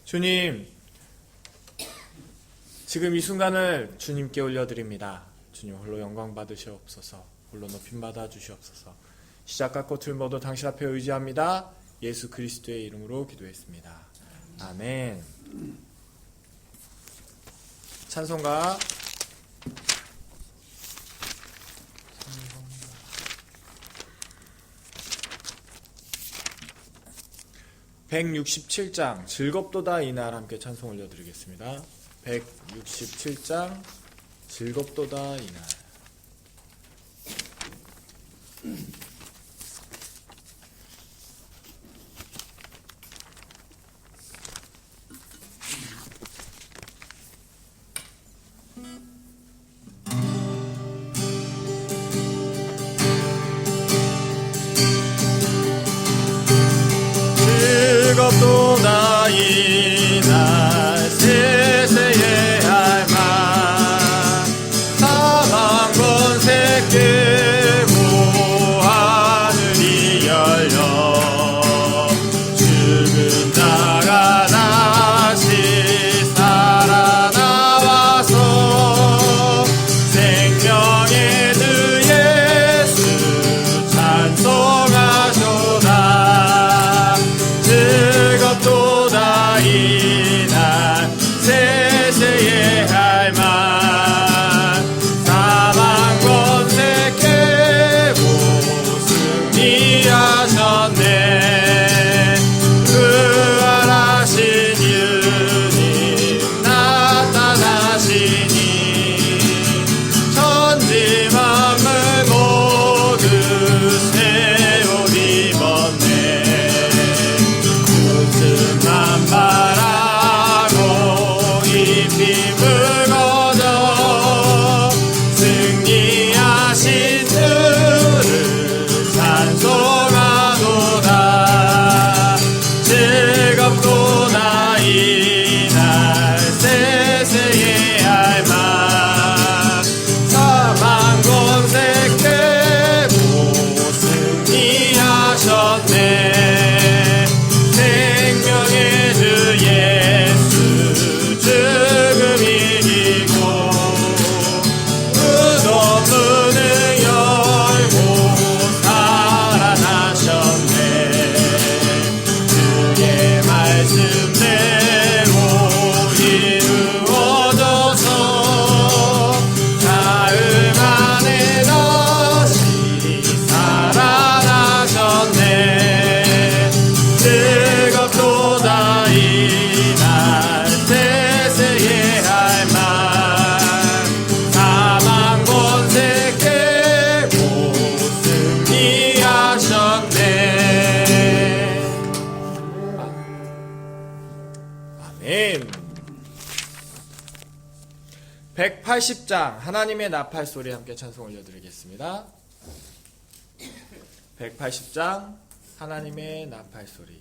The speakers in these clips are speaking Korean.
주님, 지금 이 순간을 주님께 올려드립니다. 주님 홀로 영광 받으시옵소서. 홀로 높임 받아 주시옵소서. 시작과 끝을 모두 당신 앞에 의지합니다. 예수 그리스도의 이름으로 기도했습니다. 아멘. 찬송가 167장 즐겁도다 이날 함께 찬송 올려드리겠습니다. 167장 즐겁도다 이날. 즐겁도다 이날 세세의 할망 사망 권세 깨고 하늘이 열려 죽은 자가 다시 살아나와서 생명의 주 예수 찬송하소다. 즐겁도다 이날 세세의 할망 사망 권세 깨고 승리하셨네. 부활하신 주님 나타나시니 천지 만물 모두 새 옷 입었네. 만 바라고 입힘을 거둬 승리하신 주를 찬송하도다. 즐겁도다 이날 세세의 할망 사망 권세 깨고 승리하셨네. 예수 죽음 이기고 무덤 문을 열고 살아나셨네. 주의 말씀대로 이루어져서 사흘 만에 다시 살아나셨네. 즐겁도다 이날 세세의 할망 사망 권세 깨고 승리하셨네. 아멘. 180장 하나님의 나팔 소리 함께 찬송 올려드리겠습니다. 180장 하나님의 나팔 소리.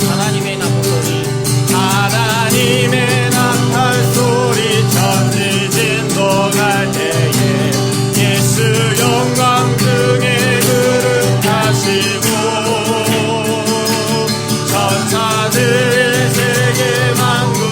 하나님의 나팔 소리 하나님의 나팔 소리 천지 진동할 때에 예수 영광 등에 그릇하시고 천사들의 세계 만군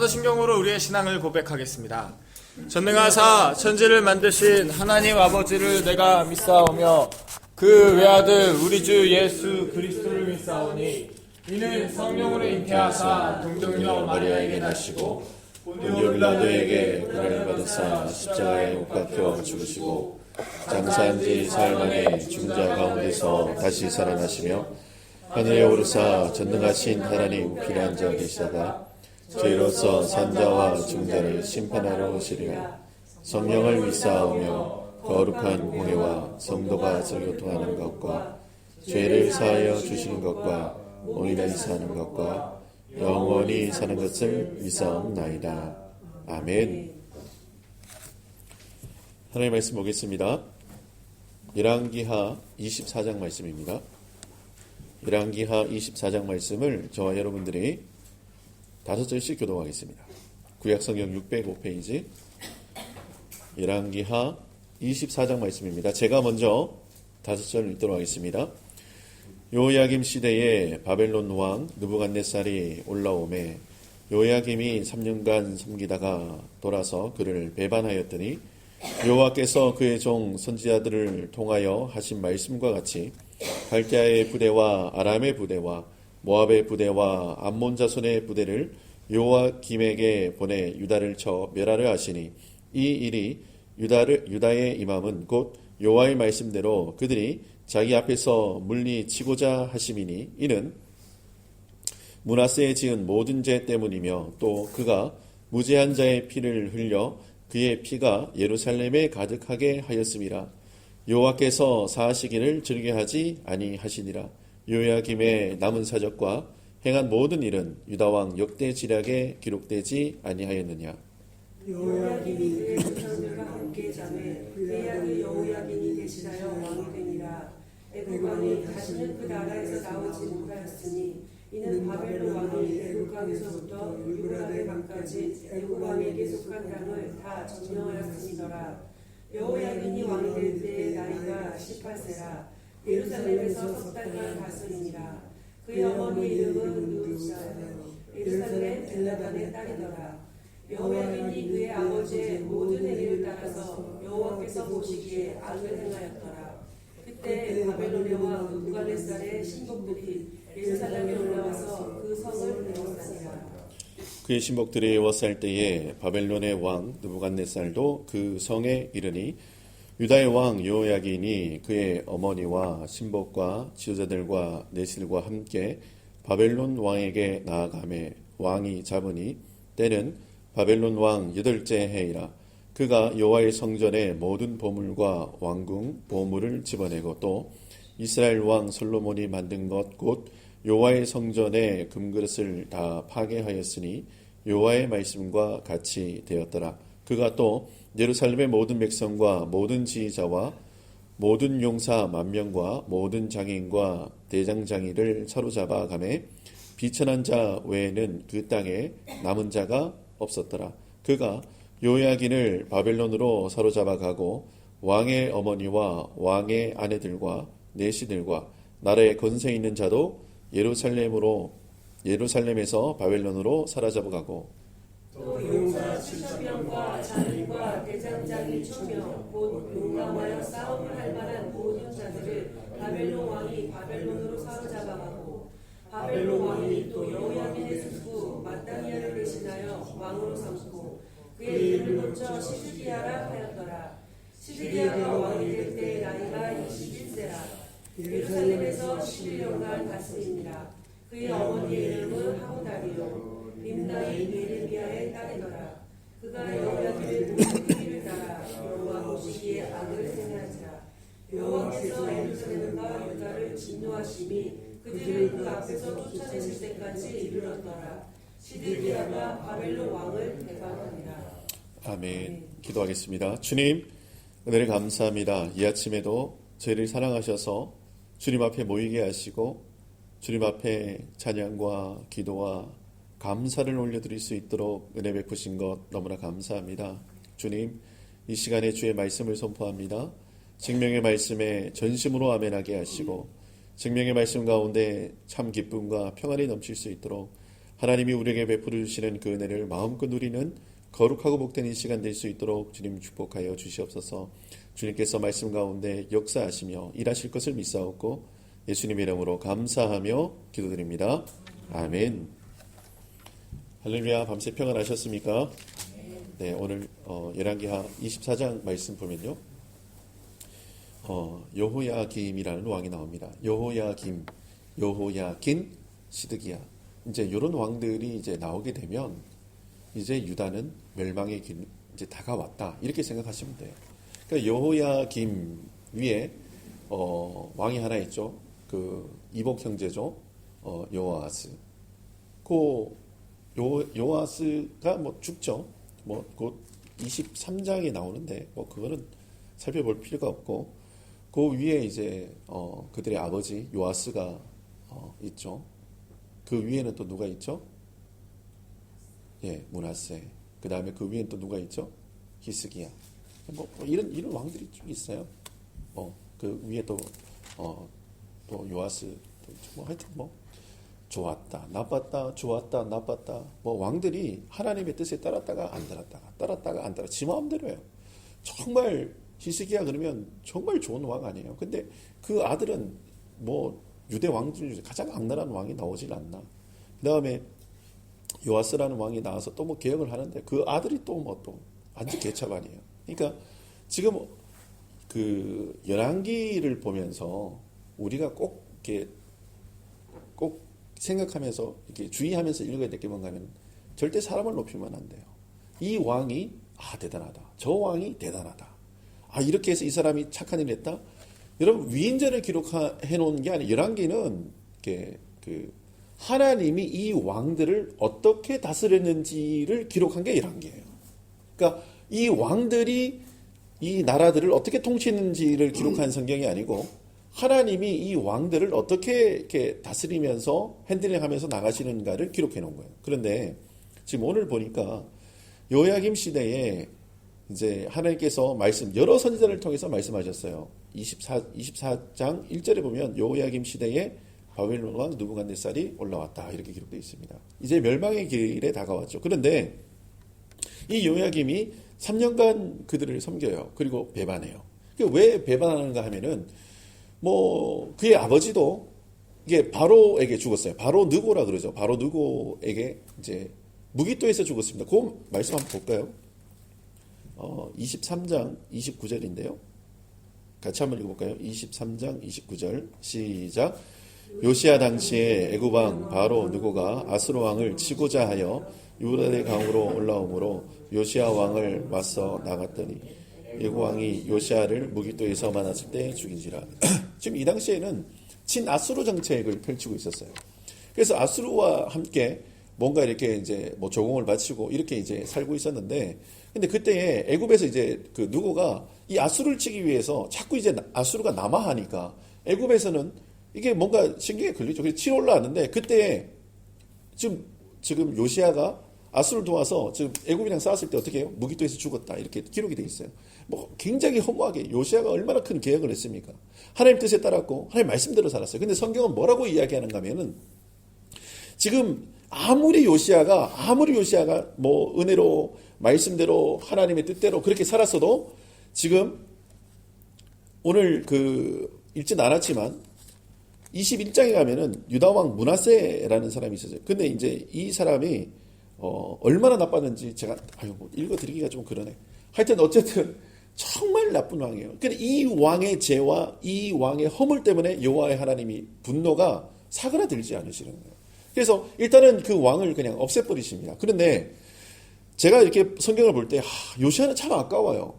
사도신경으로 우리의 신앙을 고백하겠습니다. 전능하사 천지를 만드신 하나님 아버지를 내가 믿사오며 그 외아들 우리 주 예수 그리스도를 믿사오니 이는 성령으로 잉태하사 동정녀 마리아에게 나시고 본디오 빌라도에게 고난을 받으사 십자가에 못 박혀 죽으시고 장사한 지 사흘 만에 죽은 자 가운데서 다시 살아나시며 하늘에 오르사 전능하신 하나님 우편에 앉아 계시다가 저희로서 산자와 죽은 자를 심판하러 오시리라. 성령을 믿사오며 거룩한 공회와 성도가 설교통하는 것과 죄를 사하여 주시는 것과 오늘날 사는 것과 영원히 사는 것을 믿사옵나이다. 아멘. 하나님의 말씀 보겠습니다. 열왕기하 24장 말씀입니다. 열왕기하 24장 말씀을 저와 여러분들이 5절씩 교독하겠습니다. 구약성경 605페이지 열왕기하 24장 말씀입니다. 제가 먼저 5절 읽도록 하겠습니다. 요야김 시대에 바벨론 왕 느부갓네살이 올라오매 요야김이 3년간 섬기다가 돌아서 그를 배반하였더니 여호와께서 그의 종 선지자들을 통하여 하신 말씀과 같이 갈대아의 부대와 아람의 부대와 모압의 부대와 암몬 자손의 부대를 요아김에게 보내 유다를 쳐 멸하려 하시니 이 일이 유다의 임함은 곧 여호와의 말씀대로 그들이 자기 앞에서 물리치고자 하심이니 이는 므낫세에 지은 모든 죄 때문이며 또 그가 무죄한 자의 피를 흘려 그의 피가 예루살렘에 가득하게 하였음이라. 여호와께서 사하시기를 즐겨하지 아니하시니라. 요야김의 남은 사적과 행한 모든 일은 유다왕 역대지략에 기록되지 아니하였느냐. 여호야김이 그의 조상들과 함께 자매 그의 아들 여호야김이 대신하여 왕이 되니라. 애굽 왕이 다시는 그 나라에서 나오지 못하였으니 이는 바벨론 왕이 애굽 강에서부터 유브라데 강까지 애굽 왕에게 속한 땅을 다 점령하였음이더라. 여호야김이 왕이 될 때의 나이가 18세라. 예루살렘에서 석 달간 다스리니라. 그의 어머니 이름은 누르사요. 예루살렘 엘라단의 딸이더라. 여호야김이 그의 아버지의 모든 행위를 따라서 여호와께서 보시기에 악을 행하였더라. 그때 바벨론의 왕 느부갓네살의 신복들이 예루살렘에 올라와서 그 성을 에워싸니라. 그의 신복들이 에워쌀 때에 바벨론의 왕 느부갓네살도 그 성에 이르니 유다의 왕 여호야긴이 그의 어머니와 신복과 지도자들과 내실과 함께 바벨론 왕에게 나아가매 왕이 잡으니 때는 바벨론 왕 8째 해이라. 그가 여호와의 성전의 모든 보물과 왕궁 보물을 집어내고 또 이스라엘 왕 솔로몬이 만든 것 곧 여호와의 성전의 금그릇을 다 파괴하였으니 여호와의 말씀과 같이 되었더라. 그가 또 예루살렘의 모든 백성과 모든 지휘자와 모든 용사 10,000명과 모든 장인과 대장장이를 사로잡아 가매 비천한 자 외에는 그 땅에 남은 자가 없었더라. 그가 요야긴을 바벨론으로 사로잡아 가고 왕의 어머니와 왕의 아내들과 내시들과 나라에 건세 있는 자도 예루살렘에서 바벨론으로 사로잡아 가고 또 용사 7,000명과 장인과 대장장이 1,000명 곧 용감하여 싸움을 할 만한 모든 자들을 바벨론 왕이 바벨론으로 사로잡아가고 바벨론 왕이 또 여호야긴의 숙부 마따니아를 대신하여 왕으로 삼고 그의 이름을 붙여 시드기야라 하였더라. 시드기야가 왕이 될 때의 나이가 21세라. 예루살렘에서 11년간 다스립니다. 그의 어머니의 이름은 하무다리요 림나이 베레비아의 딸이더라. 그가 여호야김의 모든 행위를 따라 여호와 보시기에 악을 행하지라. 여호와께서 예루살렘과 유다를 진노하심이 그들을 그 앞에서 쫓아내실 때까지 이르렀더라. 시드기야가 바벨론 왕을 배반하니라. 아멘. 기도하겠습니다. 주님, 은혜를 감사합니다. 이 아침에도 저희를 사랑하셔서 주님 앞에 모이게 하시고 주님 앞에 찬양과 기도와 감사를 올려드릴 수 있도록 은혜 베푸신 것 너무나 감사합니다. 주님, 이 시간에 주의 말씀을 선포합니다. 생명의 말씀에 전심으로 아멘하게 하시고 생명의 말씀 가운데 참 기쁨과 평안이 넘칠 수 있도록 하나님이 우리에게 베풀어 주시는 그 은혜를 마음껏 누리는 거룩하고 복된 이 시간 될 수 있도록 주님 축복하여 주시옵소서. 주님께서 말씀 가운데 역사하시며 일하실 것을 믿사옵고 예수님 이름으로 감사하며 기도드립니다. 아멘. 할렐루야. 밤새 평안하셨습니까? 네, 오늘 열왕기하 24장 말씀 보면요, 여호야김이라는 왕이 나옵니다. 여호야김, 시드기야. 이제 이런 왕들이 이제 나오게 되면 이제 유다는 멸망의 길 이제 다가왔다, 이렇게 생각하시면 돼요. 그러니까 여호야김 위에 왕이 하나 있죠. 그 이복 형제죠. 여호아스. 여호아스가 뭐 죽죠. 뭐 곧 23장에 나오는데 뭐 그거는 살펴볼 필요가 없고, 그 위에 이제 그들의 아버지 요아스가 있죠. 그 위에는 또 누가 있죠? 예, 므낫세. 그 다음에 그 위에는 또 누가 있죠? 히스기야. 뭐 이런 왕들이 쭉 있어요. 그 위에 또 요아스 또 있죠. 뭐 하여튼 뭐 좋았다, 나빴다, 좋았다, 나빴다. 뭐 왕들이 하나님의 뜻에 따랐다가 안 따랐다가 안 따라 지 마음대로예요. 정말 히스기야 그러면 정말 좋은 왕 아니에요. 근데 그 아들은 뭐 유대 왕들 중에 가장 악랄한 왕이 나오질 않나. 그 다음에 요아스라는 왕이 나와서 또 뭐 개혁을 하는데 그 아들이 또 뭐 또 완전 개차반이에요. 그러니까 지금 그 열왕기를 보면서 우리가 꼭 이렇게 꼭 생각하면서 이렇게 주의하면서 읽어야 될 게 뭔가는 절대 사람을 높이면 안 돼요. 이 왕이 대단하다. 저 왕이 대단하다. 이렇게 해서 이 사람이 착한 일을 했다. 여러분, 위인전을 기록해 놓은 게 아니에요. 열왕기는 그 하나님이 이 왕들을 어떻게 다스렸는지를 기록한 게 열왕기예요. 그러니까 이 왕들이 이 나라들을 어떻게 통치했는지를 기록한 성경이 아니고 하나님이 이 왕들을 어떻게 이렇게 다스리면서 핸들링하면서 나가시는가를 기록해 놓은 거예요. 그런데 지금 오늘 보니까 요야김 시대에 이제 하나님께서 여러 선지자를 통해서 말씀하셨어요. 24장 1절에 보면 요야김 시대에 바벨론 왕 느부갓네살이 올라왔다, 이렇게 기록되어 있습니다. 이제 멸망의 길에 다가왔죠. 그런데 이 요야김이 3년간 그들을 섬겨요. 그리고 배반해요. 왜 배반하는가 하면은 뭐 그의 아버지도 이게 바로에게 죽었어요. 바로 느고라 그러죠. 바로 느고에게 이제 무기토에서 죽었습니다. 그 말씀 한번 볼까요? 23장 29절인데요. 같이 한번 읽어볼까요? 23장 29절 시작. 요시야 당시에 애굽 왕 바로 느고가 아수르 왕을 치고자 하여 유브라데 강으로 올라오므로 요시야 왕을 맞서 나갔더니 애굽 왕이 요시야를 무기토에서 만났을 때 죽인지라. 지금 이 당시에는 친아수르 정책을 펼치고 있었어요. 그래서 아수르와 함께 뭔가 이렇게 이제 뭐 조공을 바치고 이렇게 이제 살고 있었는데, 근데 그때에 애굽에서 이제 그 누구가 이 아수르를 치기 위해서 자꾸 이제 아수르가 남하하니까 애굽에서는 이게 뭔가 신경에 걸리죠. 그래서 치러 올라왔는데 그때 지금 요시야가 아수르를 도와서 지금 애굽이랑 싸웠을 때 어떻게 해요? 무기토에서 죽었다, 이렇게 기록이 돼 있어요. 뭐 굉장히 허무하게 요시야가 얼마나 큰 계획을 했습니까? 하나님 뜻에 따랐고 하나님 말씀대로 살았어요. 근데 성경은 뭐라고 이야기하는가 하면은 지금 아무리 요시야가 뭐 은혜로 말씀대로 하나님의 뜻대로 그렇게 살았어도 지금 오늘 읽진 않았지만 21장에 가면은 유다왕 므낫세라는 사람이 있었어요. 근데 이제 이 사람이 얼마나 나빴는지 제가 뭐 읽어드리기가 좀 그러네. 하여튼 어쨌든 정말 나쁜 왕이에요. 근데 이 왕의 죄와 이 왕의 허물 때문에 여호와의 하나님이 분노가 사그라들지 않으시는 거예요. 그래서 일단은 그 왕을 그냥 없애버리십니다. 그런데 제가 이렇게 성경을 볼 때 요시야는 참 아까워요.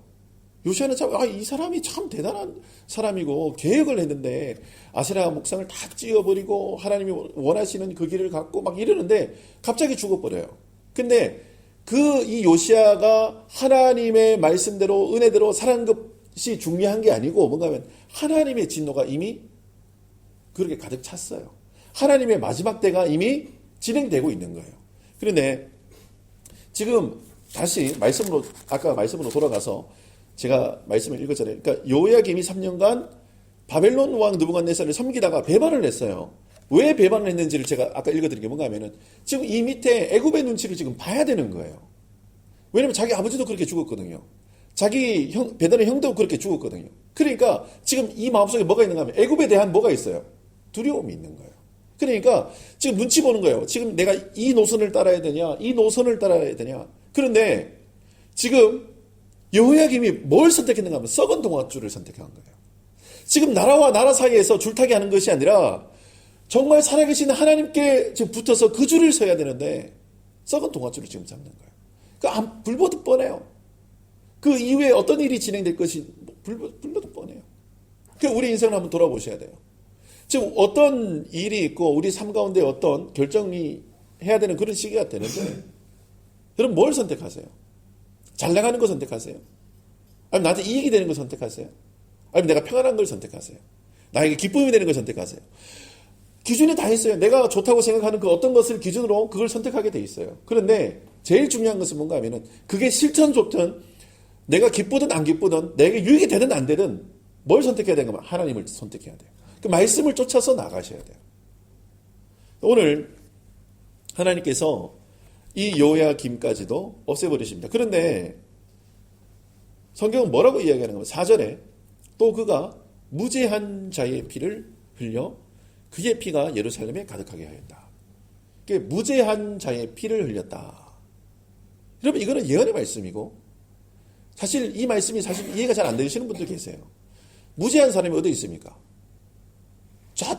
요시야는 참 이 사람이 참 대단한 사람이고 계획을 했는데 아세라 목상을 다 찌워버리고 하나님이 원하시는 그 길을 갖고 막 이러는데 갑자기 죽어버려요. 근데 이 요시야가 하나님의 말씀대로 은혜대로 살아가는 것이 중요한 게 아니고 뭔가 하면 하나님의 진노가 이미 그렇게 가득 찼어요. 하나님의 마지막 때가 이미 진행되고 있는 거예요. 그런데 지금 다시 아까 말씀으로 돌아가서 제가 말씀을 읽었잖아요. 그러니까 요야김이 3년간 바벨론 왕 느부갓네살을 섬기다가 배반을 했어요. 왜 배반을 했는지를 제가 아까 읽어드린 게 뭔가 하면은 지금 이 밑에 애굽의 눈치를 지금 봐야 되는 거예요. 왜냐면 자기 아버지도 그렇게 죽었거든요. 자기 베드로의 형도 그렇게 죽었거든요. 그러니까 지금 이 마음속에 뭐가 있는가 하면 애굽에 대한 뭐가 있어요? 두려움이 있는 거예요. 그러니까 지금 눈치 보는 거예요. 지금 내가 이 노선을 따라야 되냐, 이 노선을 따라야 되냐. 그런데 지금 여호야김이 뭘 선택했는가 하면 썩은 동아줄을 선택한 거예요. 지금 나라와 나라 사이에서 줄타기 하는 것이 아니라 정말 살아계신 하나님께 지금 붙어서 그 줄을 서야 되는데 썩은 동아줄을 지금 잡는 거예요. 그러니까 불보듯 뻔해요. 그 이후에 어떤 일이 진행될 것이 불보듯 뻔해요. 그러니까 우리 인생을 한번 돌아보셔야 돼요. 지금 어떤 일이 있고 우리 삶 가운데 어떤 결정이 해야 되는 그런 시기가 되는데 여러분 뭘 선택하세요? 잘 나가는 거 선택하세요? 아니면 나한테 이익이 되는 거 선택하세요? 아니면 내가 평안한 걸 선택하세요? 나에게 기쁨이 되는 걸 선택하세요? 기준이 다 있어요. 내가 좋다고 생각하는 그 어떤 것을 기준으로 그걸 선택하게 돼 있어요. 그런데 제일 중요한 것은 뭔가 하면은 그게 싫든 좋든 내가 기쁘든 안 기쁘든 내게 유익이 되든 안 되든 뭘 선택해야 되는가 하면 하나님을 선택해야 돼요. 그 말씀을 쫓아서 나가셔야 돼요. 오늘 하나님께서 이 여호야김까지도 없애버리십니다. 그런데 성경은 뭐라고 이야기하는 거면 4절에 또 그가 무죄한 자의 피를 흘려 그의 피가 예루살렘에 가득하게 하였다. 무죄한 자의 피를 흘렸다. 여러분 이거는 예언의 말씀이고 사실 이 말씀이 사실 이해가 잘 안 되시는 분들 계세요. 무죄한 사람이 어디 있습니까?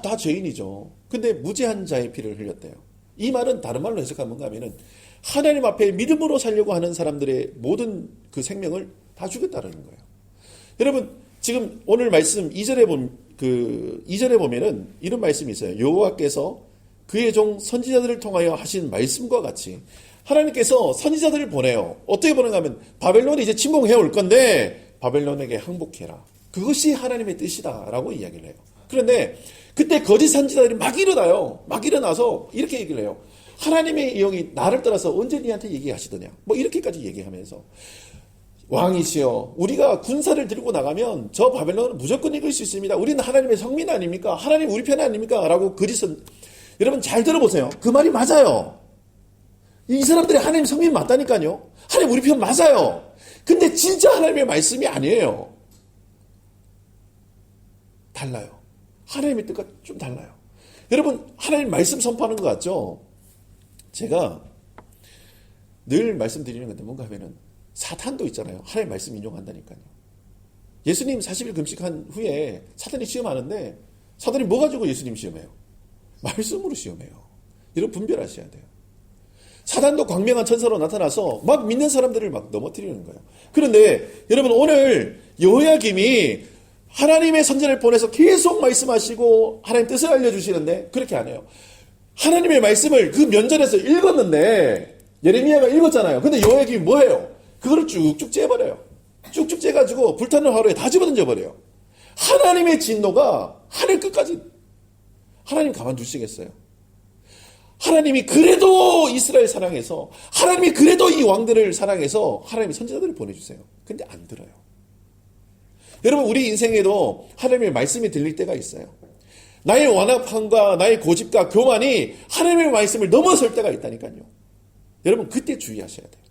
다 죄인이죠. 근데 무죄한 자의 피를 흘렸대요. 이 말은 다른 말로 해석하면 뭔가 하면은 하나님 앞에 믿음으로 살려고 하는 사람들의 모든 그 생명을 다 죽였다는 거예요. 여러분 지금 오늘 말씀 2절에 보면은 이런 말씀이 있어요. 여호와께서 그의 종 선지자들을 통하여 하신 말씀과 같이 하나님께서 선지자들을 보내요. 어떻게 보내가 하면 바벨론이 이제 침공해 올 건데 바벨론에게 항복해라. 그것이 하나님의 뜻이다라고 이야기를 해요. 그런데 그때 거짓 선지자들이 막 일어나요. 막 일어나서 이렇게 얘기를 해요. 하나님의 영이 나를 따라서 언제 니한테 얘기하시더냐. 뭐 이렇게까지 얘기하면서 왕이시여 우리가 군사를 들고 나가면 저 바벨론은 무조건 이길 수 있습니다. 우리는 하나님의 성민 아닙니까? 하나님 우리 편이 아닙니까? 라고 거짓은 여러분 잘 들어보세요. 그 말이 맞아요. 이 사람들이 하나님 성민 맞다니까요. 하나님 우리 편 맞아요. 근데 진짜 하나님의 말씀이 아니에요. 달라요. 하나님의 뜻과 좀 달라요. 여러분 하나님 말씀 선포하는 것 같죠? 제가 늘 말씀드리는 건데 뭔가 하면은 사탄도 있잖아요. 하나님 말씀 인용한다니까요. 예수님 40일 금식한 후에 사탄이 시험하는데 사탄이 뭐 가지고 예수님 시험해요? 말씀으로 시험해요. 여러분 분별하셔야 돼요. 사탄도 광명한 천사로 나타나서 막 믿는 사람들을 막 넘어뜨리는 거예요. 그런데 여러분 오늘 여호야김이 하나님의 선지자를 보내서 계속 말씀하시고 하나님 뜻을 알려주시는데 그렇게 안 해요. 하나님의 말씀을 그 면전에서 읽었는데 예레미야가 읽었잖아요. 근데 여호야김이 뭐해요? 그거를 쭉쭉 째버려요. 쭉쭉 째가지고 불타는 화로에 다 집어던져버려요. 하나님의 진노가 하늘 끝까지 하나님 가만두시겠어요? 하나님이 그래도 이스라엘 사랑해서 하나님이 그래도 이 왕들을 사랑해서 하나님의 선지자들을 보내주세요. 근데 안 들어요. 여러분 우리 인생에도 하나님의 말씀이 들릴 때가 있어요. 나의 완악함과 나의 고집과 교만이 하나님의 말씀을 넘어설 때가 있다니까요. 여러분 그때 주의하셔야 돼요.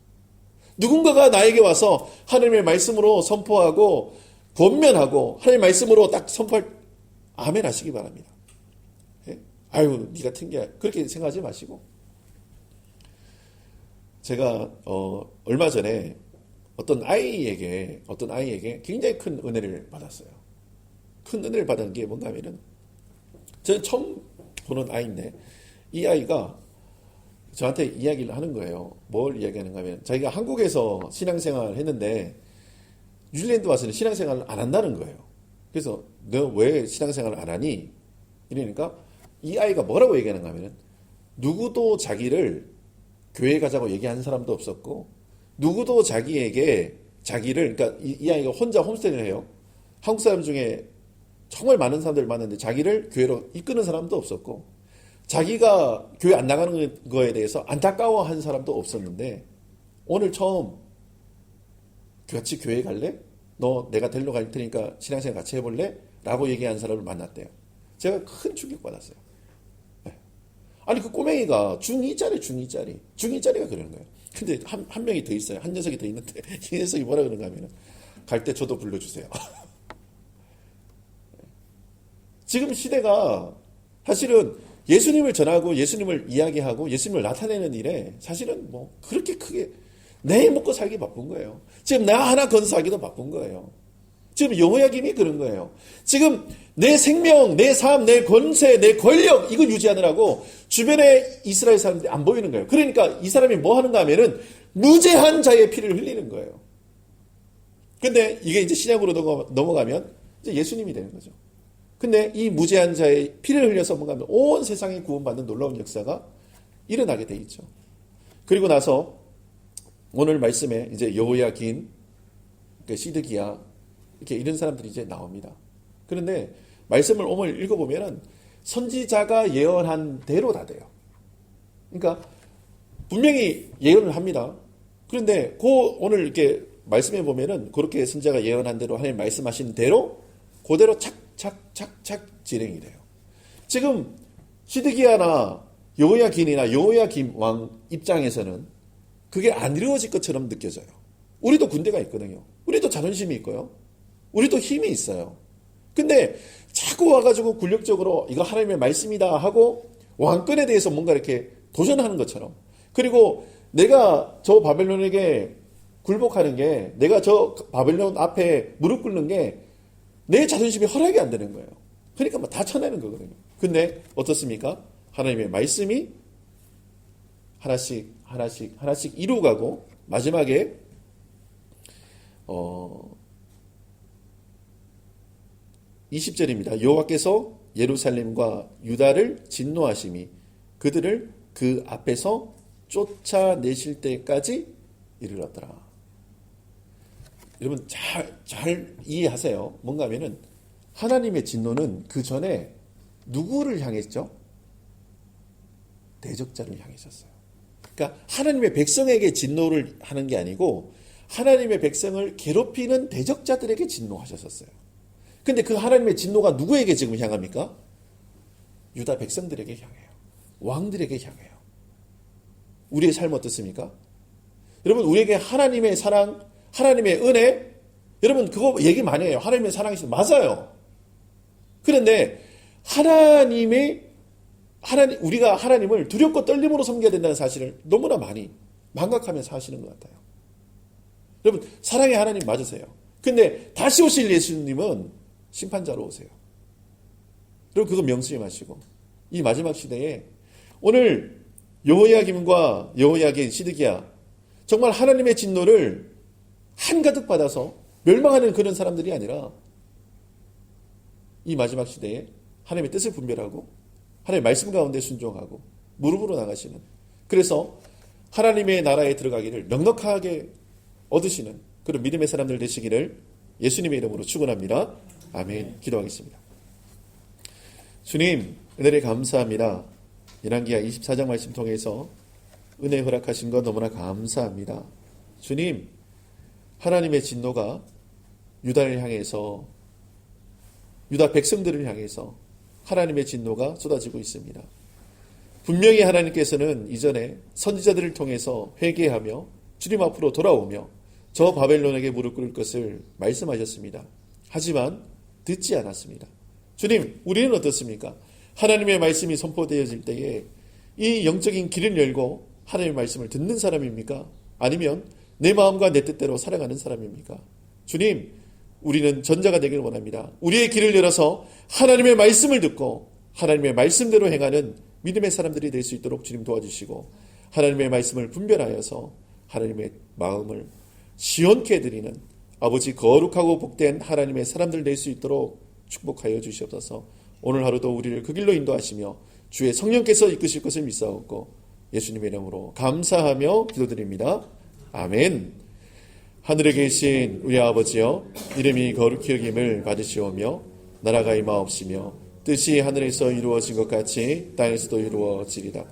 누군가가 나에게 와서 하나님의 말씀으로 선포하고 권면하고 하나님의 말씀으로 딱 선포할 아멘 하시기 바랍니다. 예? 아유 니 같은 게 그렇게 생각하지 마시고 제가 얼마 전에 어떤 아이에게 굉장히 큰 은혜를 받았어요. 큰 은혜를 받은 게 뭔가 하면은 저는 처음 보는 아이인데 이 아이가 저한테 이야기를 하는 거예요. 뭘 이야기하는가 하면 자기가 한국에서 신앙생활을 했는데 뉴질랜드 와서는 신앙생활을 안 한다는 거예요. 그래서 너 왜 신앙생활을 안 하니? 이러니까 이 아이가 뭐라고 얘기하는가 하면 누구도 자기를 교회 가자고 얘기하는 사람도 없었고 누구도 자기에게 자기를 그러니까 이 아이가 혼자 홈스테이를 해요. 한국 사람 중에 정말 많은 사람들 많은데 자기를 교회로 이끄는 사람도 없었고 자기가 교회 안 나가는 거에 대해서 안타까워한 사람도 없었는데 오늘 처음 같이 교회 갈래? 너 내가 데리러 갈 테니까 신앙생활 같이 해볼래? 라고 얘기한 사람을 만났대요. 제가 큰 충격받았어요. 아니 그 꼬맹이가 중2짜리가 그러는 거예요. 근데 한 명이 더 있어요. 한 녀석이 더 있는데 이 녀석이 뭐라 그러는가 하면은 갈 때 저도 불러주세요. 지금 시대가 사실은 예수님을 전하고 예수님을 이야기하고 예수님을 나타내는 일에 사실은 뭐 그렇게 크게 내 먹고 살기 바쁜 거예요. 지금 나 하나 건사하기도 바쁜 거예요. 지금 여호야김이 그런 거예요. 지금 내 생명, 내 삶, 내 권세, 내 권력 이거 유지하느라고 주변에 이스라엘 사람들이 안 보이는 거예요. 그러니까 이 사람이 뭐 하는가 하면은 무죄한 자의 피를 흘리는 거예요. 근데 이게 이제 신약으로 넘어가면 이제 예수님이 되는 거죠. 근데 이 무죄한 자의 피를 흘려서 뭔가 하면 온 세상이 구원받는 놀라운 역사가 일어나게 돼 있죠. 그리고 나서 오늘 말씀에 이제 여호야긴, 시드기야 이렇게 이런 사람들이 이제 나옵니다. 그런데 말씀을 오늘 읽어보면은 선지자가 예언한 대로 다 돼요. 그러니까 분명히 예언을 합니다. 그런데 오늘 이렇게 말씀해 보면은 그렇게 선지자가 예언한 대로 하나님 말씀하신 대로 그대로 착착착착 진행이 돼요. 지금 시드기야나 여호야긴이나 여호야김 왕 입장에서는 그게 안 이루어질 것처럼 느껴져요. 우리도 군대가 있거든요. 우리도 자존심이 있고요. 우리도 힘이 있어요. 근데 자꾸 와가지고 굴력적으로 이거 하나님의 말씀이다 하고 왕권에 대해서 뭔가 이렇게 도전하는 것처럼, 그리고 내가 저 바벨론에게 굴복하는 게, 내가 저 바벨론 앞에 무릎 꿇는 게 내 자존심이 허락이 안 되는 거예요. 그러니까 뭐 다 쳐내는 거거든요. 근데 어떻습니까? 하나님의 말씀이 하나씩 이루어가고 마지막에 20절입니다. 여호와께서 예루살렘과 유다를 진노하심이 그들을 그 앞에서 쫓아내실 때까지 이르렀더라. 여러분 잘 이해하세요. 뭔가 하면은 하나님의 진노는 그 전에 누구를 향했죠? 대적자를 향했었어요. 그러니까 하나님의 백성에게 진노를 하는 게 아니고 하나님의 백성을 괴롭히는 대적자들에게 진노하셨었어요. 근데 그 하나님의 진노가 누구에게 지금 향합니까? 유다 백성들에게 향해요. 왕들에게 향해요. 우리의 삶 어떻습니까? 여러분, 우리에게 하나님의 사랑, 하나님의 은혜, 여러분 그거 얘기 많이 해요. 하나님의 사랑이시죠. 맞아요. 그런데 우리가 하나님을 두렵고 떨림으로 섬겨야 된다는 사실을 너무나 많이 망각하면서 사시는 것 같아요. 여러분, 사랑의 하나님 맞으세요. 근데 다시 오실 예수님은 심판자로 오세요. 여러분, 그거 명심하시고 이 마지막 시대에 오늘 여호야김과 여호야긴, 시드기야 정말 하나님의 진노를 한가득 받아서 멸망하는 그런 사람들이 아니라 이 마지막 시대에 하나님의 뜻을 분별하고 하나님의 말씀 가운데 순종하고 무릎으로 나가시는, 그래서 하나님의 나라에 들어가기를 넉넉하게 얻으시는 그런 믿음의 사람들 되시기를 예수님의 이름으로 축원합니다. 아멘. 기도하겠습니다. 주님, 은혜를 감사합니다. 열왕기하 24장 말씀 통해서 은혜 허락하신 것 너무나 감사합니다. 주님, 하나님의 진노가 유다를 향해서, 유다 백성들을 향해서 하나님의 진노가 쏟아지고 있습니다. 분명히 하나님께서는 이전에 선지자들을 통해서 회개하며 주님 앞으로 돌아오며 저 바벨론에게 무릎 꿇을 것을 말씀하셨습니다. 하지만 듣지 않았습니다. 주님, 우리는 어떻습니까? 하나님의 말씀이 선포되어질 때에 이 영적인 길을 열고 하나님의 말씀을 듣는 사람입니까? 아니면 내 마음과 내 뜻대로 살아가는 사람입니까? 주님, 우리는 전자가 되기를 원합니다. 우리의 길을 열어서 하나님의 말씀을 듣고 하나님의 말씀대로 행하는 믿음의 사람들이 될 수 있도록 주님 도와주시고, 하나님의 말씀을 분별하여서 하나님의 마음을 시원케 해드리는 아버지 거룩하고 복된 하나님의 사람들 될 수 있도록 축복하여 주시옵소서. 오늘 하루도 우리를 그 길로 인도하시며 주의 성령께서 이끄실 것을 믿사옵고 예수님의 이름으로 감사하며 기도드립니다. 아멘. 하늘에 계신 우리 아버지여, 이름이 거룩히 여김을 받으시오며 나라가 임하옵시며 뜻이 하늘에서 이루어진 것 같이 땅에서도 이루어지리다.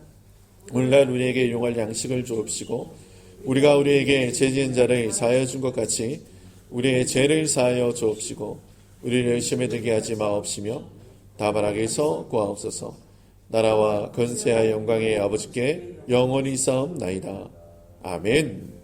오늘날 우리에게 용할 양식을 주옵시고 우리가 우리에게 죄 지은 자를 사하여 준 것 같이 우리의 죄를 사하여 주옵시고 우리를 시험에 들게 하지 마옵시며 다만 악에서 구하옵소서. 나라와 권세와 영광의 아버지께 영원히 쌓옵나이다. 아멘.